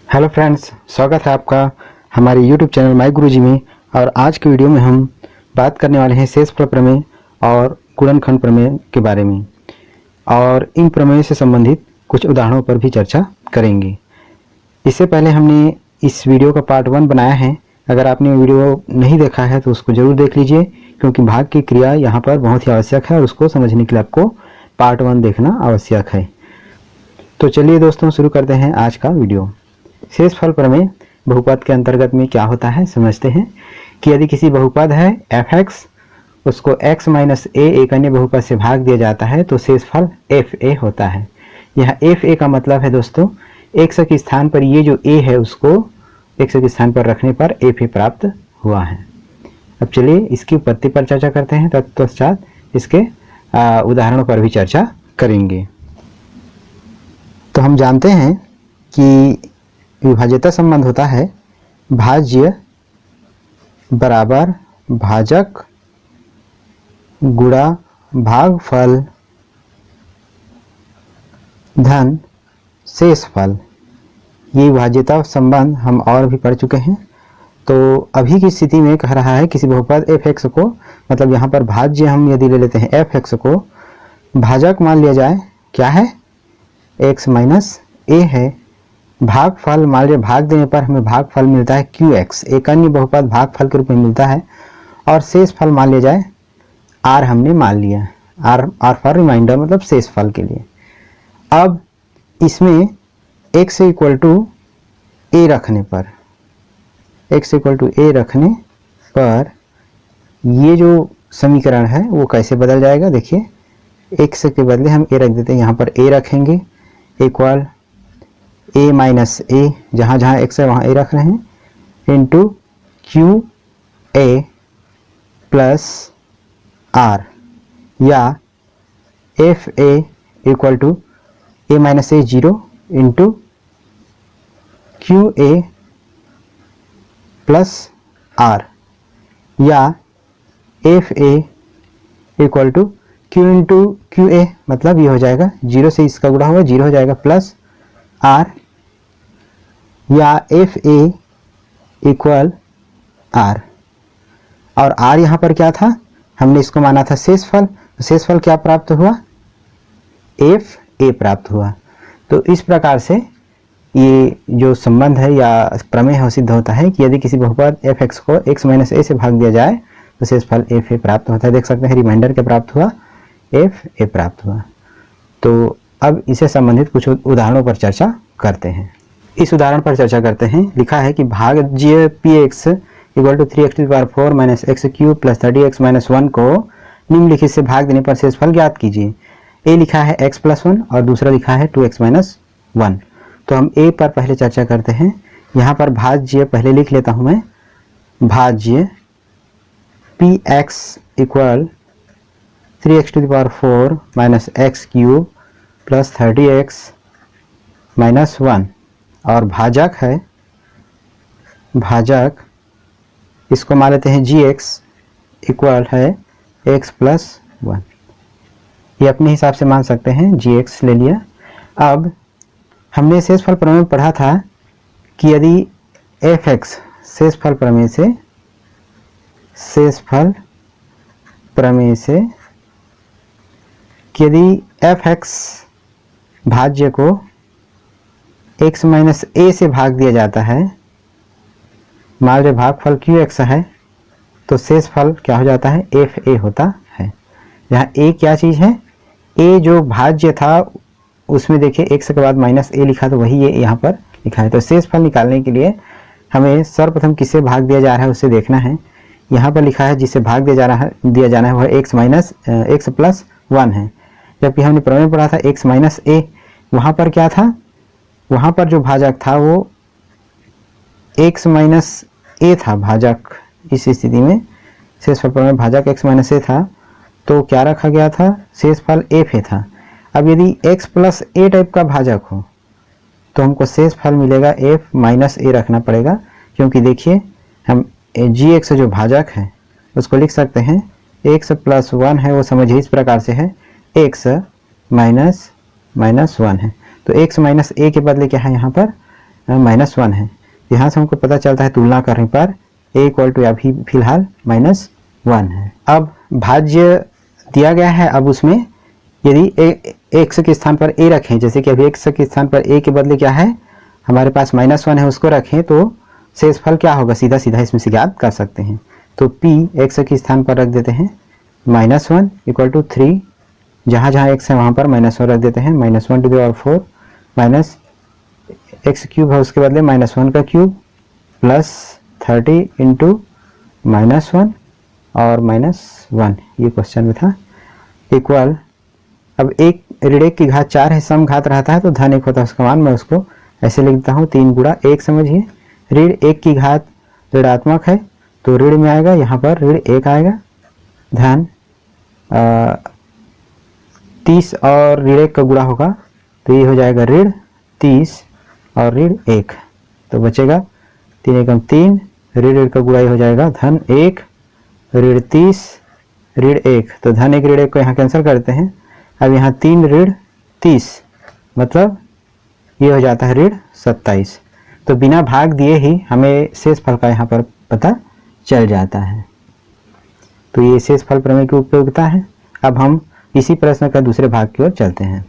Hello friends, स्वागत है आपका हमारे यूट्यूब चैनल माई गुरुजी में। और आज की वीडियो में हम बात करने वाले हैं शेषफल प्रमेय और गुणनखंड प्रमेय के बारे में, और इन प्रमेय से संबंधित कुछ उदाहरणों पर भी चर्चा करेंगे। इससे पहले हमने इस वीडियो का पार्ट 1 बनाया है। अगर आपने वीडियो नहीं देखा है तो उसको ज़रूर देख लीजिए, क्योंकि भाग की क्रिया यहाँ पर बहुत ही आवश्यक है और उसको समझने के लिए आपको पार्ट 1 देखना आवश्यक है। तो चलिए दोस्तों, शुरू करते हैं आज का वीडियो। शेषफल प्रमेय बहुपद के अंतर्गत में क्या होता है समझते हैं कि यदि किसी बहुपद है f(x), उसको x माइनस a एक अन्य बहुपद से भाग दिया जाता है तो शेषफल fa होता है। यह fa का मतलब है दोस्तों, x के स्थान पर ये जो a है उसको x के स्थान पर रखने पर fa प्राप्त हुआ है। अब चलिए इसकी उत्पत्ति पर चर्चा करते हैं, तत्पश्चात इसके उदाहरणों पर भी चर्चा करेंगे। तो हम जानते हैं कि विभाज्यता संबंध होता है भाज्य बराबर भाजक गुणा भागफल धन शेषफल। ये विभाज्यता संबंध हम और भी पढ़ चुके हैं। तो अभी की स्थिति में कह रहा है किसी बहुपद f(x) को, मतलब यहाँ पर भाज्य हम यदि ले लेते हैं f(x) को, भाजक मान लिया जाए क्या है, x माइनस a है। भागफल मान लीजिए, भाग देने पर हमें भागफल मिलता है qx, एक अन्य बहुपद भागफल के रूप में मिलता है। और शेषफल मान लिया जाए r, हमने मान लिया r फॉर रिमाइंडर, मतलब शेषफल के लिए। अब इसमें x इक्वल टू a रखने पर, x इक्वल टू a रखने पर ये जो समीकरण है वो कैसे बदल जाएगा। देखिए, x के बदले हम a रख देते हैं, यहाँ पर a रखेंगे इक्वल a माइनस a, जहाँ जहाँ x है वहाँ a रख रहे हैं, into q a plus r, या f a equal to a minus a 0 into q a plus r, या f a equal to q into q a, मतलब ये हो जाएगा 0 से इसका गुणा होगा 0 हो जाएगा प्लस r, या एफ ए इक्वल r। और r यहाँ पर क्या था, हमने इसको माना था शेषफल। तो शेषफल क्या प्राप्त हुआ, एफ ए प्राप्त हुआ। तो इस प्रकार से ये जो संबंध है या प्रमेय है सिद्ध होता है कि यदि किसी बहुपद f(x) को x माइनस a से भाग दिया जाए तो शेषफल fa प्राप्त होता है। देख सकते हैं रिमाइंडर क्या प्राप्त हुआ, fa प्राप्त हुआ। तो अब इसे संबंधित कुछ उदाहरणों पर चर्चा करते हैं। इस उदाहरण पर चर्चा करते हैं। लिखा है कि भाज्य px equal to 3x⁴ minus x cube plus 30x minus 1 को निम्नलिखित से भाग देने पर शेषफल ज्ञात कीजिए। a लिखा है x प्लस 1 और दूसरा लिखा है 2x माइनस 1। तो हम a पर पहले चर्चा करते हैं। यहाँ पर भाज्य पहले लिख लेता हूँ मैं, भाज्य px equal 3x⁴ minus x cube plus 30x minus 1, और भाजक है, भाजक इसको मान लेते हैं gx इक्वल है x प्लस 1। ये अपने हिसाब से मान सकते हैं, gx ले लिया। अब हमने शेषफल प्रमेय में पढ़ा था कि यदि f(x) शेषफल प्रमेय से, शेषफल प्रमेय से कि यदि f(x) भाज्य को x माइनस a से भाग दिया जाता है, मान लीजिए भागफल qx है, तो शेषफल क्या हो जाता है, fa होता है। यहाँ a क्या चीज़ है, a जो भाज्य था उसमें देखिए x के बाद माइनस a लिखा, तो वही ये यहाँ पर लिखा है। तो शेषफल निकालने के लिए हमें सर्वप्रथम किससे भाग दिया जा रहा है उसे देखना है। यहाँ पर लिखा है जिससे भाग दिया जाना है वह x प्लस 1 है, जबकि हमने प्रमेय पढ़ा था x माइनस a। वहाँ पर क्या था, वहाँ पर जो भाजक था वो x माइनस a था भाजक। इस स्थिति में शेषफल प्रमेय भाजक x माइनस a था, तो क्या रखा गया था, शेषफल fa था। अब यदि x प्लस a टाइप का भाजक हो तो हमको शेषफल मिलेगा f माइनस a रखना पड़ेगा, क्योंकि देखिए हम gx जो भाजक है उसको लिख सकते हैं x प्लस 1 है, वो समझिए इस प्रकार से है x माइनस 1 है। तो x माइनस a के बदले क्या है यहाँ पर -1 है। यहाँ से हमको पता चलता है तुलना करने पर a इक्वल टू अभी फिलहाल -1 है। अब भाज्य दिया गया है, अब उसमें यदि x के स्थान पर a रखें, जैसे कि अभी x के स्थान पर a के बदले क्या है हमारे पास -1 है, उसको रखें तो शेषफल क्या होगा सीधा सीधा इसमें से ज्ञात कर सकते हैं। तो p x के स्थान पर रख देते हैं -1 इक्वल टू 3, जहाँ जहाँ x है वहाँ पर -1 रख देते हैं, -1 to the power 4 minus x cube है उसके बदले -1 का क्यूब प्लस 30 इंटू -1 और -1, ये क्वेश्चन में था, इक्वल अब एक ऋण 1 की घात 4 है, सम घात रहता है तो धन 1 होता है उसका मान, मैं उसको ऐसे लिखता हूँ 3 गुणा 1 समझिए, ऋण 1 की घात ऋणात्मक है तो ऋण में आएगा, यहाँ पर ऋण 1 आएगा, धन 30 और ऋण 1 का गुणा होगा तो ये हो जाएगा ऋण 30 और ऋण 1, तो बचेगा 3 एकम 3, ऋण का गुणा हो जाएगा धन 1 ऋण 30 ऋण 1, तो धन 1 ऋण 1 को यहाँ कैंसिल करते हैं। अब यहाँ 3 ऋण 30 मतलब ये हो जाता है ऋण 27, तो बिना भाग दिए ही हमें शेषफल का यहाँ पर पता चल जाता है। तो ये शेषफल प्रमेय की उपयोगिता है। अब हम इसी प्रश्न का दूसरे भाग की ओर चलते हैं।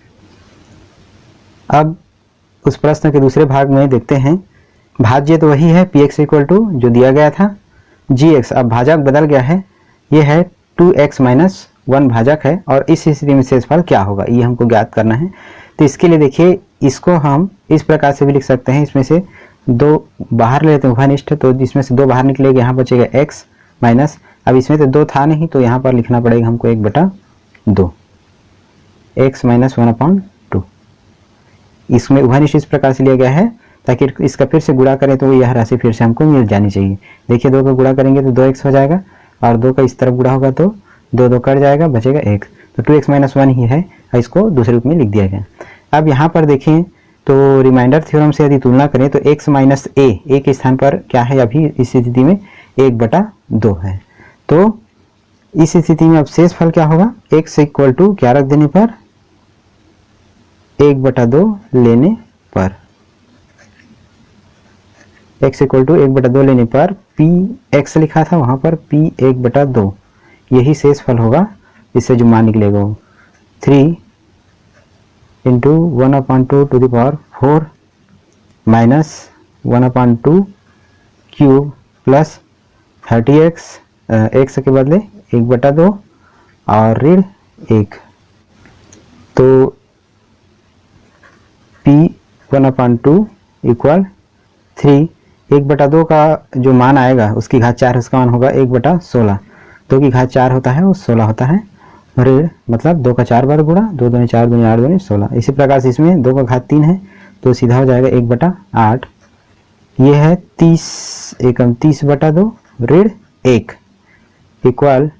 अब उस प्रश्न के दूसरे भाग में देखते हैं, भाज्य तो वही है px इक्वल टू जो दिया गया था gx, अब भाजक बदल गया है, ये है 2x माइनस 1 भाजक है और इस स्थिति में शेषफल क्या होगा ये हमको ज्ञात करना है। तो इसके लिए देखिए इसको हम इस प्रकार से भी लिख सकते हैं, इसमें से 2 बाहर ले लेते हैं उभयनिष्ठ, तो इसमें से 2 बाहर निकलेगा, यहाँ बचेगा x माइनस, अब इसमें तो 2 था नहीं तो यहाँ पर लिखना पड़ेगा हमको 1/2 x माइनस 1/2, इसमें उभयनिष्ठ इस प्रकार से लिया गया है ताकि इसका फिर से गुणा करें तो यह राशि फिर से हमको मिल जानी चाहिए। देखिए 2 का गुणा करेंगे तो 2x हो जाएगा और 2 का इस तरफ गुणा होगा तो 2 कट जाएगा, बचेगा 1, तो 2x माइनस 1 ही है, इसको दूसरे रूप में लिख दिया गया। अब यहाँ पर देखें तो रिमाइंडर थ्योरम से यदि तुलना करें तो x माइनस a के स्थान पर क्या है अभी इस स्थिति में 1/2 है, तो इस स्थिति में अब शेषफल क्या होगा, x इक्वल टू क्या रख देने पर 1/2 लेने पर, x इक्वल टू 1/2 लेने पर px लिखा था वहां पर p 1/2, यही शेषफल होगा, इससे जो मान निकलेगा वो 3 into 1/2 to the power 4 minus 1/2 cube plus 30x, x के बदले 1/2 और ऋण 1, तो p 1/2 इक्वल 3, 1/2 का जो मान आएगा उसकी घात 4 उसका मान होगा 1/16, 2 की घात 4 होता है वो 16 होता है, ऋण मतलब 2 का 4 बार गुणा, 2 दूनी 4 दूनी 8 दूनी 16, इसी प्रकार से इसमें 2 का घात 3 है तो सीधा हो जाएगा 1/8, ये है 30 एकम 30/2 ऋण 1 इक्वल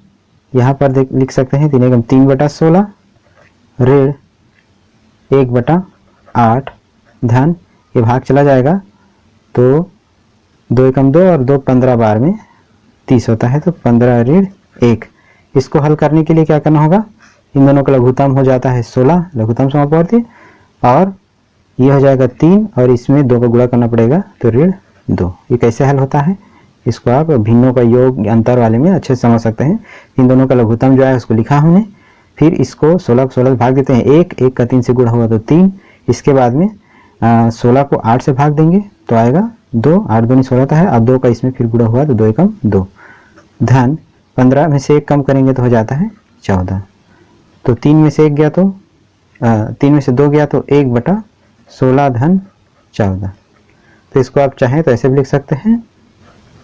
यहाँ पर लिख सकते हैं 3 एकम 3/16 ऋण 1/8, धन ये भाग चला जाएगा तो 2 एकम 2 और 2 15 बार में 30 होता है, तो 15 ऋण 1, इसको हल करने के लिए क्या करना होगा, इन दोनों का लघुत्तम हो जाता है 16, लघुत्तम समापवर्ती, और ये हो जाएगा 3 और इसमें 2 का गुणा करना पड़ेगा तो ऋण 2, ये कैसे हल होता है इसको आप भिन्नों का योग अंतर वाले में अच्छे से समझ सकते हैं। इन दोनों का लघुत्तम जो है उसको लिखा हमने, फिर इसको 16 को 16 भाग देते हैं, 1 का 3 से गुणा हुआ तो 3, इसके बाद में 16 को 8 से भाग देंगे तो आएगा 2, 8 दूनी 16 होता है, अब 2 का इसमें फिर गुणा हुआ तो 2 एकम 2, धन 15 में से 1 कम करेंगे तो हो जाता है 14, तो 3 में से 1 गया तो 3 में से 2 गया तो 1/16 धन 14, तो इसको आप चाहें तो ऐसे भी लिख सकते हैं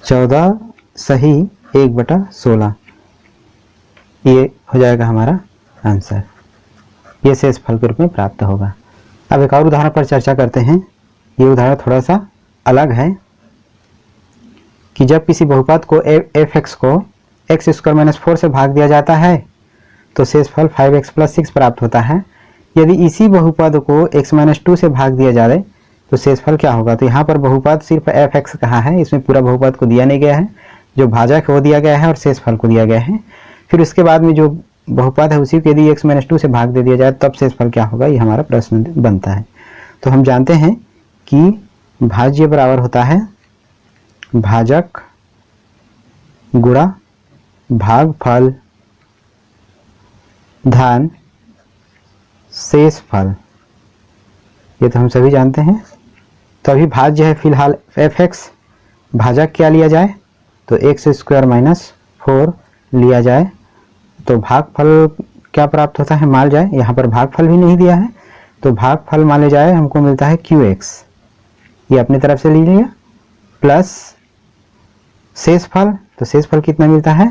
14 सही 1/16, ये हो जाएगा हमारा आंसर, ये शेषफल के रूप में प्राप्त होगा। अब एक और उदाहरण पर चर्चा करते हैं, ये उदाहरण थोड़ा सा अलग है कि जब किसी बहुपद को f(x) को x² - 4 से भाग दिया जाता है तो शेषफल 5x + 6 प्राप्त होता है। यदि इसी बहुपद को x - 2 से भाग दिया जाए तो शेषफल क्या होगा, तो यहाँ पर बहुपद सिर्फ f(x) कहा है, इसमें पूरा बहुपद को दिया नहीं गया है, जो भाजक है वो दिया गया है और शेषफल को दिया गया है। फिर उसके बाद में जो बहुपद है उसी को यदि x - 2 से भाग दे दिया जाए तब शेषफल क्या होगा, ये हमारा प्रश्न बनता है। तो हम जानते हैं कि भाज्य बराबर होता है भाजक गुणा भागफल धन शेषफल। ये तो हम सभी जानते हैं। तो अभी भाज्य है फिलहाल fx, भाजक क्या लिया जाए तो x स्क्वायर माइनस 4 लिया जाए तो भागफल क्या प्राप्त होता है मान जाए। यहाँ पर भागफल भी नहीं दिया है तो भागफल मान जाए हमको मिलता है qx, ये अपनी तरफ से ले लिया, प्लस शेषफल, तो शेषफल कितना मिलता है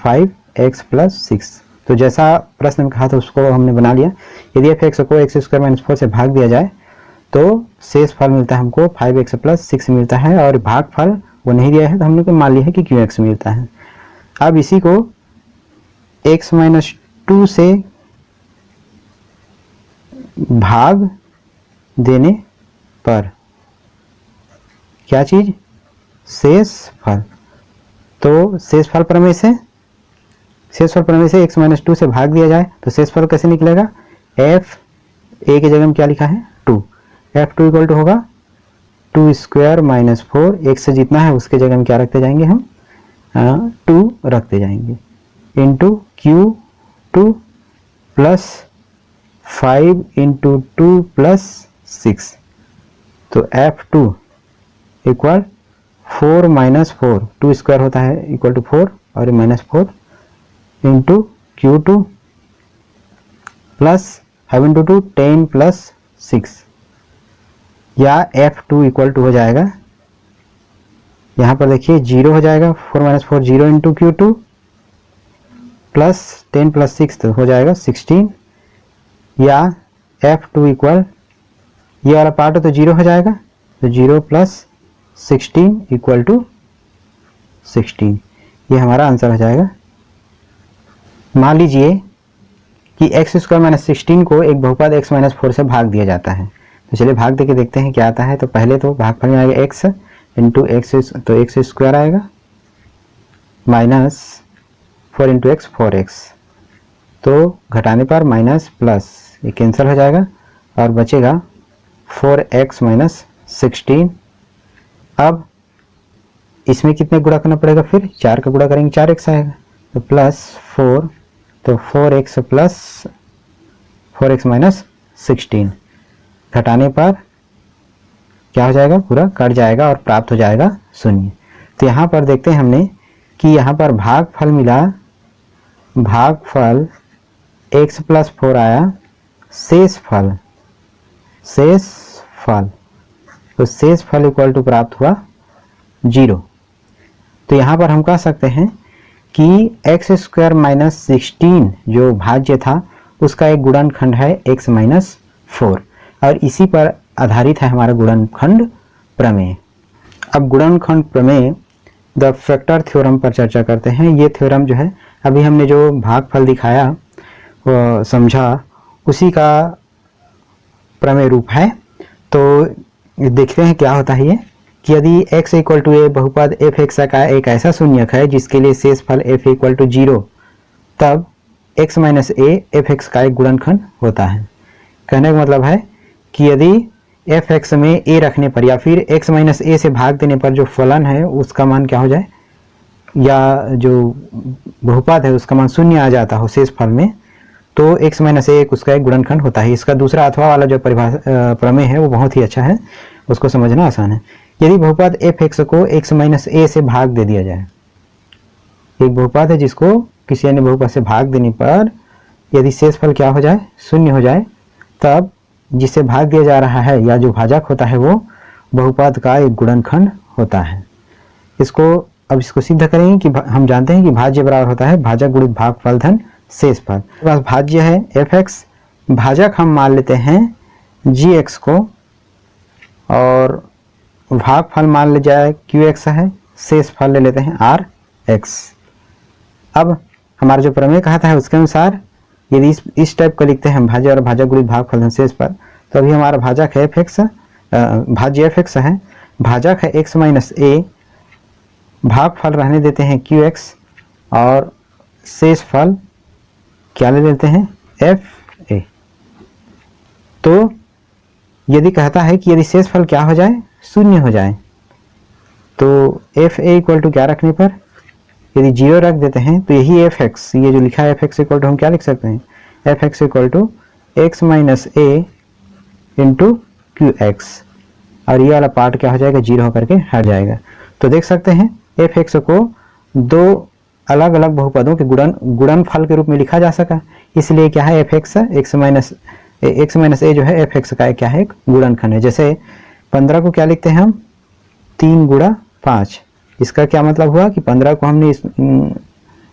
5x प्लस 6। तो जैसा प्रश्न में कहा था उसको हमने बना लिया। यदि fx को x स्क्वायर माइनस 4 से भाग दिया जाए तो शेषफल मिलता है हमको 5x प्लस 6 मिलता है, और भागफल वो नहीं दिया है तो हमने मान लिया है कि qx मिलता है। अब इसी को x माइनस 2 से भाग देने पर क्या चीज शेषफल, तो शेषफल प्रमेय से x माइनस 2 से भाग दिया जाए तो शेषफल कैसे निकलेगा, f a की जगह में क्या लिखा है 2, f2 इक्वल टू होगा 2 स्क्वायर माइनस 4, x से जितना है उसके जगह में क्या रखते जाएंगे हम 2 रखते जाएंगे, into q2 plus 5 into 2 plus 6, तो f2 इक्वल 4 माइनस 4, 2 स्क्वायर होता है इक्वल टू 4 और minus 4 into q2 plus 5 into 2 10 plus 6, या f2 इक्वल टू हो जाएगा, यहाँ पर देखिए 0 हो जाएगा, 4 minus 4 0 into q2 plus 10 plus 6 तो हो जाएगा 16, या f2 इक्वल ये वाला पार्ट तो 0 हो जाएगा तो 0 प्लस 16 इक्वल टू 16, ये हमारा आंसर हो जाएगा। मान लीजिए कि x स्क्वायर माइनस 16 को एक बहुपद x माइनस 4 से भाग दिया जाता है, तो चलिए भाग देके देखते हैं क्या आता है। तो पहले तो भागफल में आएगा x इंटू एक्स, तो x स्क्वायर आएगा माइनस 4 इंटू एक्स 4x, तो घटाने पर माइनस प्लस ये कैंसिल हो जाएगा और बचेगा 4x माइनस 16। अब इसमें कितने गुणा करना पड़ेगा, फिर 4 का गुणा करेंगे 4x आएगा, तो प्लस 4, तो 4x प्लस 4x माइनस 16, घटाने पर क्या हो जाएगा पूरा कट जाएगा और प्राप्त हो जाएगा 0। तो यहाँ पर देखते हैं हमने कि यहाँ पर भागफल मिला, भागफल x प्लस 4 आया, शेषफल तो शेषफल इक्वल टू प्राप्त हुआ 0। तो यहाँ पर हम कह सकते हैं कि x स्क्वायर माइनस 16 जो भाज्य था उसका एक गुणनखंड है x माइनस 4, और इसी पर आधारित है हमारा गुणनखंड प्रमेय। अब गुणनखंड प्रमेय द फैक्टर थ्योरम पर चर्चा करते हैं। ये थ्योरम जो है अभी हमने जो भागफल दिखाया वो समझा उसी का प्रमेय रूप है। तो देखते हैं क्या होता है ये कि यदि x इक्वल टू ए बहुपद f(x) का एक ऐसा शून्यक है जिसके लिए शेषफल f इक्वल टू 0, तब x माइनस a f(x) का एक गुणनखंड होता है। कहने का मतलब है कि यदि f(x) में a रखने पर या फिर x माइनस a से भाग देने पर जो फलन है उसका मान क्या हो जाए, या जो बहुपद है उसका मान 0 आ जाता हो शेषफल में, तो x माइनस a उसका एक गुणनखंड होता है। इसका दूसरा अथवा वाला जो परिभाषा प्रमेय है वो बहुत ही अच्छा है, उसको समझना आसान है। यदि बहुपद f(x) को x माइनस a से भाग दे दिया जाए, एक बहुपद है जिसको किसी अन्य बहुपद से भाग देने पर यदि शेषफल क्या हो जाए 0 हो जाए, तब जिसे भाग दिया जा रहा है या जो भाजक होता है वो बहुपद का एक गुणनखंड होता है। अब इसको सिद्ध करेंगे कि हम जानते हैं कि भाज्य बराबर होता है भाजक गुणित भागफल धन शेषफल। बस भाज्य है f(x), भाजक हम मान लेते हैं g(x) को, और भागफल मान ले जाए qx है, शेषफल ले लेते हैं rx। अब हमारा जो प्रमेय कहा था उसके अनुसार यदि इस टाइप का लिखते हैं हम भाज्य और भाजक गुणित भागफल धन शेषफल, तो अभी हमारा भाजक है f(x), भाज्य f(x) है, भाजक है x माइनस a, भागफल रहने देते हैं qx, और शेषफल क्या ले लेते हैं fa। तो यदि कहता है कि यदि शेषफल क्या हो जाए शून्य हो जाए। तो एफ ए इक्वल टू क्या रखने पर, यदि 0 रख देते हैं तो यही एफ एक्स, ये जो लिखा है एफ एक्स इक्वल टू हम क्या लिख सकते हैं, f x equal to x minus a into q x, और ये वाला पार्ट क्या हो जाएगा, 0 होकर के हट जाएगा। तो देख सकते हैं एफ एक्स को दो अलग अलग बहुपदों के गुणनफल के रूप में लिखा जा सका, इसलिए क्या है एफ एक्स एक्स माइनस ए जो है एफ एक्स का क्या है, एक गुणनखंड है। जैसे 15 को क्या लिखते हैं हम, 3 गुणा 5, इसका क्या मतलब हुआ कि 15 को हमने इस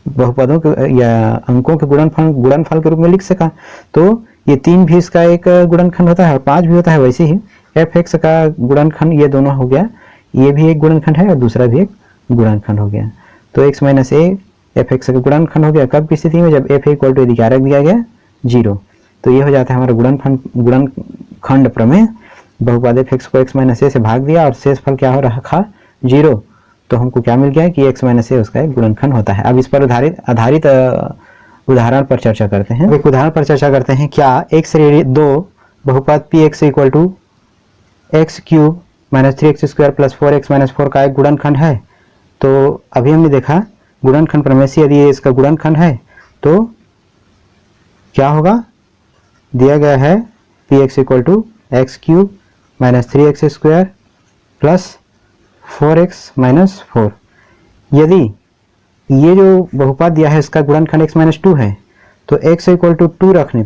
बहुपदों के या अंकों के गुणनफल के रूप में लिख सका। तो ये 3 भी इसका एक गुणनखंड होता है और 5 भी होता है। वैसे ही एफ एक्स का गुणनखंड ये दोनों हो गया, ये भी एक गुणनखंड है और दूसरा भी एक गुणनखंड हो गया। तो x minus A F x का गुणनखंड हो गया कब की स्थिति में, जब एफ इक्वल टू यदि क्या रख दिया गया 0। तो ये हो जाता है हमारा गुणनखंड प्रमेय। बहुपद एफ एक्स को एक्स माइनस ए से भाग दिया और शेष फल क्या हो रखा 0, तो हमको क्या मिल गया कि एक्स माइनस ए उसका एक गुणनखंड होता है। अब इस पर आधारित उदाहरण पर चर्चा करते हैं। एक उदाहरण पर चर्चा करते हैं, क्या एक श्रेणी 2 बहुपद p x equal to x cube minus 3x square plus 4x minus 4 का एक गुणनखंड है। तो अभी हमने देखा गुणनखंड प्रमेय से यदि ये इसका गुणनखंड है तो क्या होगा, दिया गया है p x equal to x cube minus 3x square plus 4x minus 4। यदि ये जो बहुपद दिया है इसका गुणनखंड x माइनस 2 है, तो x इक्वल टू 2 रखने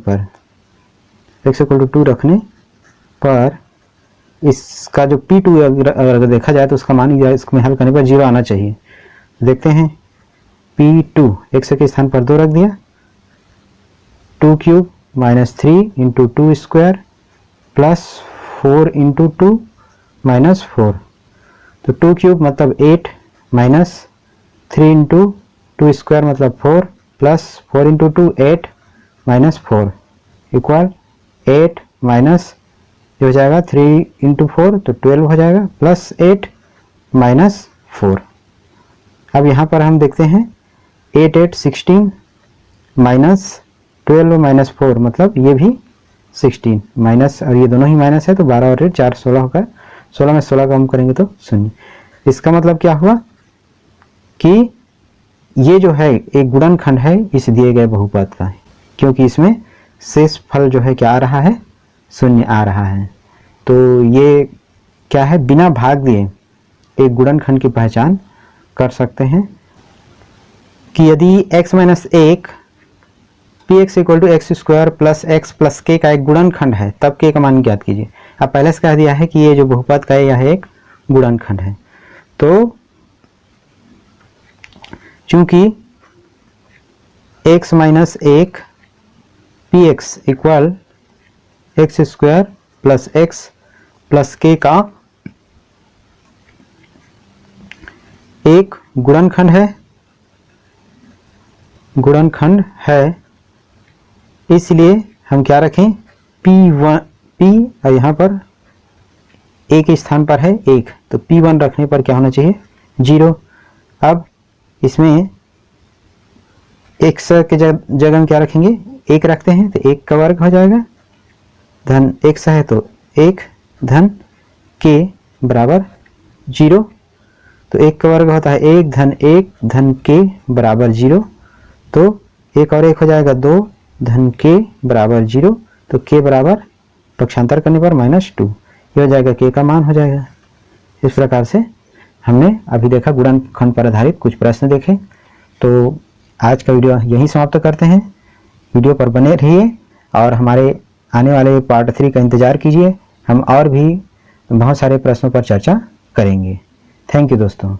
पर इसका जो P2 अगर देखा जाए तो उसका मान इसमें हल करने पर 0 आना चाहिए। देखते हैं P2 x के स्थान पर 2 रख दिया, 2 cube minus 3 into 2 square plus 4 into 2 minus 4। तो 2 क्यूब मतलब 8 माइनस 3 इंटू 2 स्क्वायर मतलब 4 plus 4 into 2 8 minus 4 equal 8 minus ये हो जाएगा 3 इंटू 4 तो 12 हो जाएगा प्लस 8 माइनस 4। अब यहाँ पर हम देखते हैं 8 8 16 माइनस 12 माइनस 4 मतलब ये भी 16 माइनस, और ये दोनों ही माइनस है तो 12 और 8 4 16 होगा, 16 में 16 कम करेंगे तो 0। इसका मतलब क्या हुआ कि ये जो है एक गुणनखंड है इस दिए गए बहुपद का, क्योंकि इसमें शेष फल जो है क्या आ रहा है, 0 आ रहा है। तो ये क्या है, बिना भाग दिए एक गुणनखंड की पहचान कर सकते हैं कि यदि x minus 1 p x equal to x square plus x plus के का एक गुणनखंड है तब के का मान ज्ञात कीजिए। अब पहले से कह दिया है कि ये जो बहुपद का है यह एक गुणनखंड है। तो चूंकि x minus 1 p x equal x square plus x plus के का एक गुणनखंड है, इसलिए हम क्या रखें P1 P और यहाँ पर a के स्थान पर है 1, तो P1 रखने पर क्या होना चाहिए 0। अब इसमें x के जगह हम क्या रखेंगे 1 रखते हैं तो 1 का वर्ग हो जाएगा, धन x है तो 1 धन k बराबर 0। तो 1 का वर्ग होता है 1 धन k बराबर 0, तो 1 और 1 हो जाएगा 2 धन k बराबर 0। तो k बराबर पक्षांतर करने पर -2, ये हो जाएगा k का मान हो जाएगा। इस प्रकार से हमने अभी देखा गुणनखंड पर आधारित कुछ प्रश्न देखे। तो आज का वीडियो यहीं समाप्त करते हैं। वीडियो पर बने रहिए और हमारे आने वाले पार्ट 3 का इंतज़ार कीजिए। हम और भी बहुत सारे प्रश्नों पर चर्चा करेंगे। थैंक यू दोस्तों।